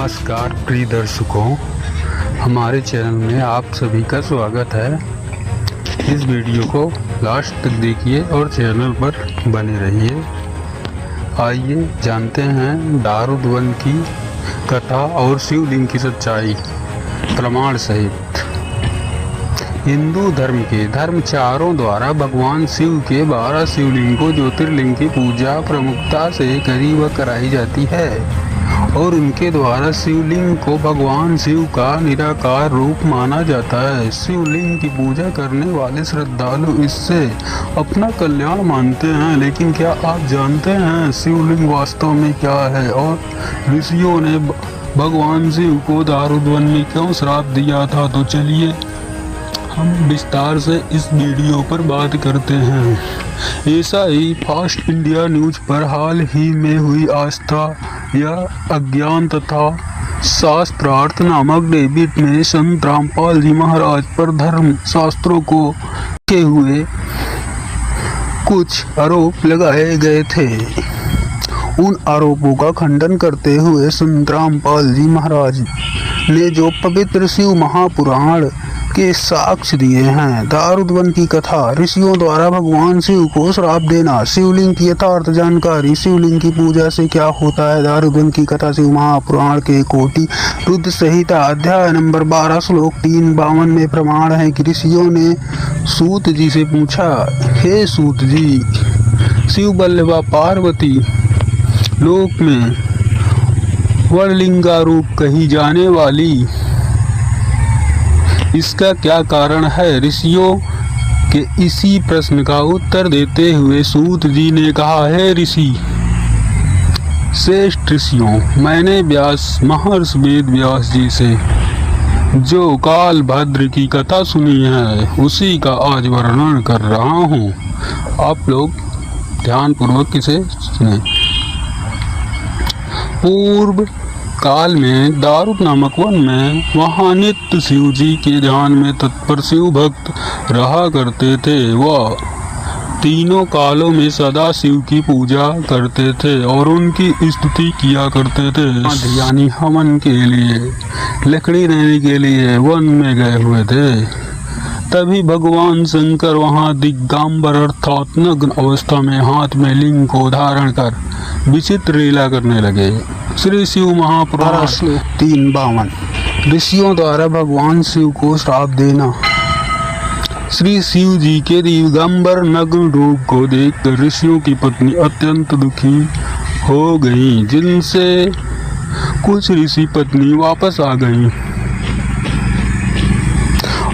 नमस्कार प्रिय दर्शकों, हमारे चैनल में आप सभी का स्वागत है। इस वीडियो को लास्ट तक देखिए और चैनल पर बने रहिए। आइए जानते हैं दारूद वन की कथा और शिवलिंग की सच्चाई प्रमाण सहित। हिंदू धर्म के धर्मचारों द्वारा भगवान शिव के 12 शिवलिंगों ज्योतिर्लिंग की पूजा प्रमुखता से करी व कराई जाती है और उनके द्वारा शिवलिंग को भगवान शिव का निराकार रूप माना जाता है। शिवलिंग की पूजा करने वाले श्रद्धालु इससे अपना कल्याण मानते हैं, लेकिन क्या आप जानते हैं शिवलिंग वास्तव में क्या है और ऋषियों ने भगवान शिव को दारूद वन में क्यों श्राप दिया था? तो चलिए हम विस्तार से इस वीडियो पर बात करते हैं। ऐसा ही फास्ट इंडिया न्यूज पर हाल ही में हुई आस्था या अज्ञान तथा शास्त्रार्थ नामक डेबिट में संत रामपाल जी महाराज पर धर्म शास्त्रों को के हुए कुछ आरोप लगाए गए थे। उन आरोपों का खंडन करते हुए संत रामपाल जी महाराज ने जो पवित्र शिव महापुराण के साक्ष्य दिए हैं। दारूद वन की कथा, ऋषियों द्वारा भगवान शिव को श्राप देना, शिवलिंग की यथार्थ जानकारी, शिवलिंग की पूजा से क्या होता है। दारूद वन की कथा शिव महापुराण के कोटि रुद्र संहिता अध्याय नंबर 12 श्लोक 352 में प्रमाण है कि ऋषियों ने सूत जी से पूछा, हे सूत जी, शिव बल्लभा पार्वती लोक में वरलिंगा रूप कही जाने वाली इसका क्या कारण है? ऋषियों के इसी प्रश्न का उत्तर देते हुए सूत जी ने कहा, हे ऋषि श्रेष्ठ ऋषियों, मैंने व्यास महर्षि वेद व्यास जी से जो काल भद्र की कथा सुनी है उसी का आज वर्णन कर रहा हूँ। आप लोग ध्यान पूर्वक इसे सुने। पूर्व काल में दारूद नामक वन में वहाँ नित्य शिव जी के ध्यान में तत्पर शिव भक्त रहा करते थे। वह तीनों कालों में सदा शिव की पूजा करते थे और उनकी स्तुति किया करते थे। यानी हवन के लिए लकड़ी लेने के लिए वन में गए हुए थे। तभी भगवान शंकर वहाँ दिगंबर अर्थात नग्न अवस्था में हाथ में लिंग को धारण कर विचित्र लीला करने लगे। श्री शिव महापुराण 352 ऋषियों द्वारा भगवान शिव को श्राप देना। श्री शिव जी के दिगंबर नग्न रूप को देखकर ऋषियों की पत्नी अत्यंत दुखी हो गईं, जिनसे कुछ ऋषि पत्नी वापस आ गईं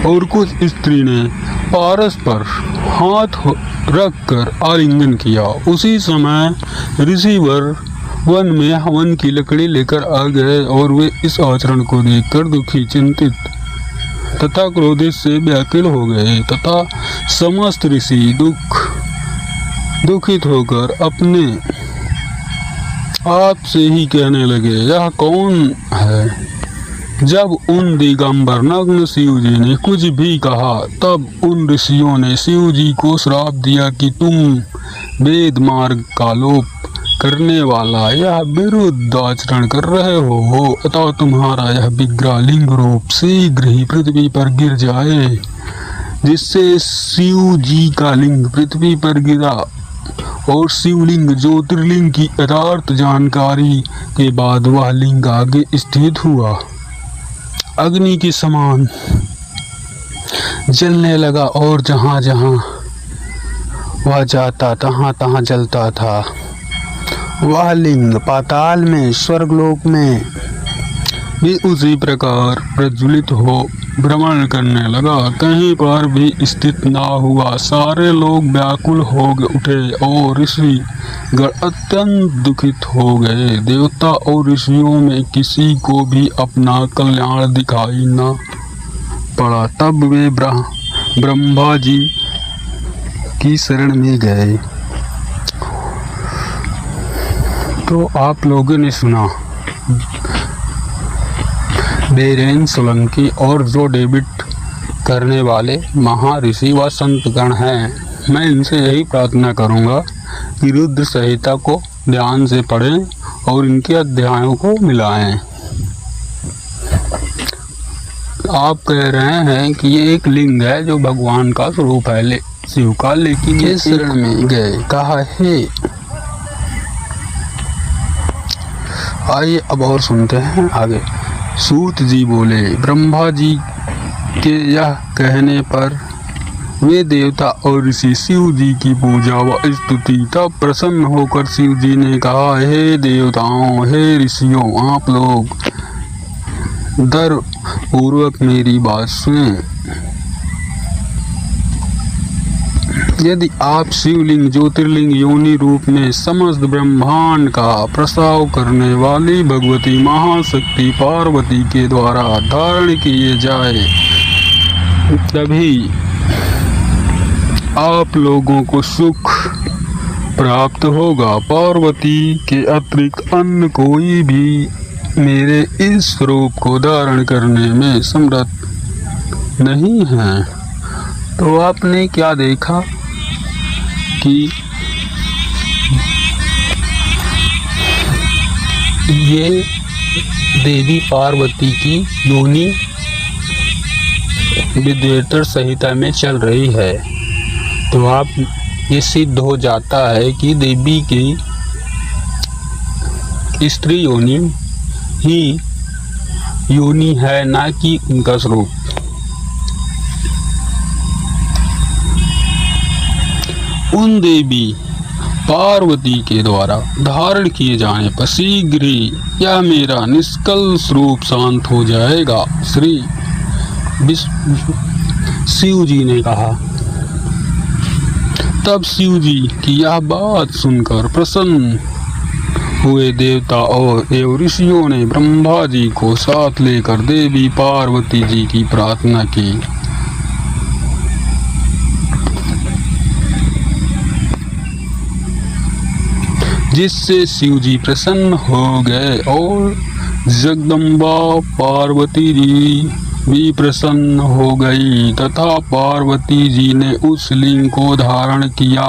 और कुछ स्त्री ने पारस पर हाथ रखकर आलिंगन किया। उसी समय ऋषिवर वन में हवन की लकड़ी लेकर आ गए और वे इस आचरण को देखकर दुखी, चिंतित तथा क्रोधित से व्याकुल हो गए तथा समस्त ऋषि दुखित होकर अपने आप से ही कहने लगे, यह कौन है? जब उन दिगंबर नग्न शिव जी ने कुछ भी कहा तब उन ऋषियों ने शिव जी को श्राप दिया कि तुम वेद मार्ग का लोप करने वाला यह विरुद्ध आचरण कर रहे हो अतः तुम्हारा यह विग्रह लिंग रूप शीघ्र ही पृथ्वी पर गिर जाए। जिससे शिव जी का लिंग पृथ्वी पर गिरा और शिवलिंग ज्योतिर्लिंग की यथार्थ जानकारी के बाद वह लिंग आगे स्थित हुआ, अग्नि के समान जलने लगा और जहाँ जहाँ वह जाता तहाँ तहाँ जलता था। वह लिंग पाताल में, स्वर्गलोक में भी उसी प्रकार प्रज्वलित हो भ्रमण करने लगा, कहीं पर भी स्थित ना हुआ। सारे लोग व्याकुल हो उठे और ऋषि गण अत्यंत दुखित हो गए। देवता और ऋषियों में किसी को भी अपना कल्याण दिखाई न पड़ा। तब वे ब्रह्मा जी की शरण में गए। तो आप लोगों ने सुना बीरेन सोलंकी और जो डेबिट करने वाले महर्षि व संतगण हैं। मैं इनसे यही प्रार्थना करूंगा कि रुद्र संहिता को ध्यान से पढ़ें और इनके अध्यायों को मिलाएं। आप कह रहे हैं कि ये एक लिंग है जो भगवान का स्वरूप है शिव का, लेकिन ये शरण में गए कहा है। आइए अब और सुनते हैं आगे। सूत जी बोले, ब्रह्मा जी के यह कहने पर वे देवता और ऋषि शिव जी की पूजा व स्तुति। तब प्रसन्न होकर शिव जी ने कहा, हे देवताओं, हे ऋषियों, आप लोग दर पूर्वक मेरी बात सुनें। यदि आप शिवलिंग ज्योतिर्लिंग योनि रूप में समस्त ब्रह्मांड का प्रसाव करने वाली भगवती महाशक्ति पार्वती के द्वारा धारण किए जाए, तभी आप लोगों को सुख प्राप्त होगा। पार्वती के अतिरिक्त अन्य कोई भी मेरे इस स्वरूप को धारण करने में समर्थ नहीं है। तो आपने क्या देखा कि ये देवी पार्वती की योनि विद्वेतर संहिता में चल रही है। तो आप ये सिद्ध हो जाता है कि देवी की स्त्री योनि ही योनि है, ना कि उनका स्वरूप। उन देवी पार्वती के द्वारा धारण किए जाने पर शीघ्र ही यह मेरा निष्कल स्वरूप शांत हो जाएगा। श्री शिव जी ने कहा। तब शिव जी की यह बात सुनकर प्रसन्न हुए देवता और एवं ऋषियों ने ब्रह्मा जी को साथ लेकर देवी पार्वती जी की प्रार्थना की। जिससे शिव जी प्रसन्न हो गए और जगदम्बा पार्वती जी भी प्रसन्न हो गई तथा पार्वती जी ने उस लिंग को धारण किया।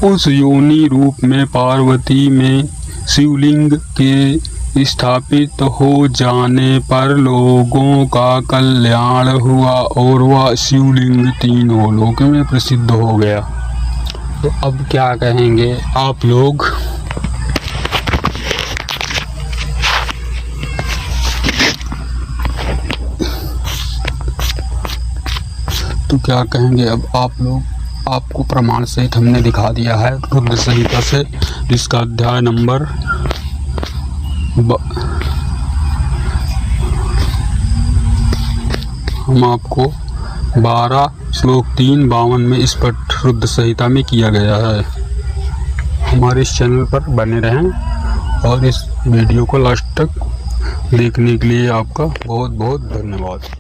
उस योनि रूप में पार्वती में शिवलिंग के स्थापित हो जाने पर लोगों का कल्याण हुआ और वह शिवलिंग तीनों लोक में प्रसिद्ध हो गया। तो अब क्या कहेंगे आप लोग? तो क्या कहेंगे अब आप लोग? आपको प्रमाण सहित हमने दिखा दिया है रुद्र संहिता से, जिसका अध्याय नंबर हम आपको 12 श्लोक 3-52 में स्पष्ट रुद्र संहिता में किया गया है। हमारे इस चैनल पर बने रहें और इस वीडियो को लास्ट तक देखने के लिए आपका बहुत बहुत धन्यवाद।